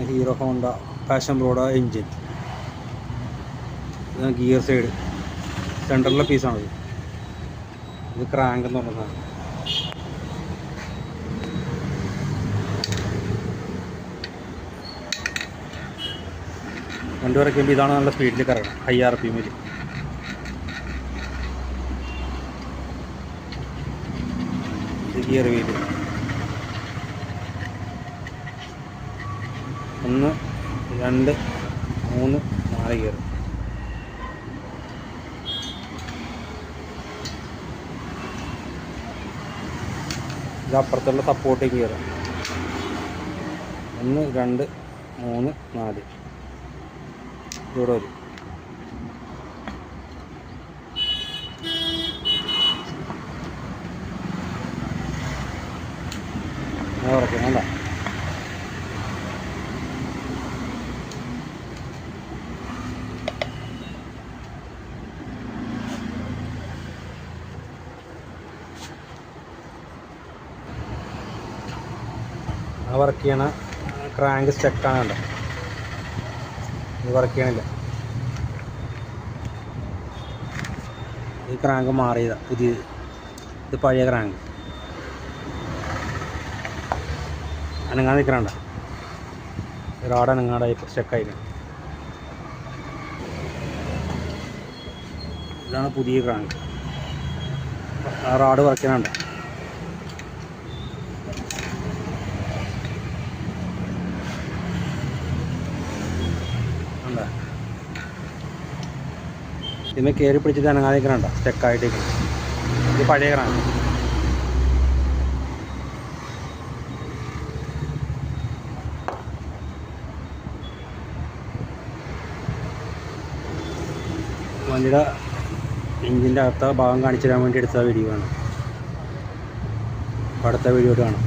Hero Honda Passion പ്രോയുടെ എൻജിൻ. Gear side സെൻറ്ററിലെ പീസാണത്. ഇത് ക്രാങ്ക് എന്ന് പറഞ്ഞതാണ്. വണ്ടി വരയ്ക്കുമ്പോൾ ഇതാണ് നല്ല സ്പീഡിൽ കറങ്ങണം, ഹൈ RPM. ഇത് ഗിയർ വീല് 1 2 3 4 ഗിയർ. ഇത് അപ്പുറത്തുള്ള സപ്പോർട്ടിങ് ഗിയർ 1 2 3 4 ഇവിടെ വരും. ഉറക്കും വേണ്ട. ആ വർക്ക് ചെയ്യണ ക്രാങ്ക് സ്റ്റക്കാണ്. കണ്ടോ, ഇത് വർക്ക് ചെയ്യണില്ല. ഈ ക്രാങ്ക് മാറിയതാണ്, പുതിയത്. ഇത് പഴയ ക്രാങ്ക്. അനങ്ങാതെ നിൽക്കണണ്ട, റാഡ് അനങ്ങാടായി സ്റ്റക്കായിരിക്കണം. ഇതാണ് പുതിയ ക്രാങ്ക്. ആ റാഡ് വർക്ക് ചെയ്യണണ്ട. ഇതിന്മേൽ കയറി പിടിച്ചിട്ട് അനങ്ങാതിരിക്കണണ്ട, സ്റ്റക്കായിട്ടേക്ക്. ഇത് പഴയ ക്രാങ്ക്. വണ്ടിയുടെ എഞ്ചിൻ്റെ അകത്ത ഭാഗം കാണിച്ചു തരാൻ വേണ്ടി എടുത്ത വീഡിയോ ആണ്. അടുത്ത വീഡിയോ കാണാം.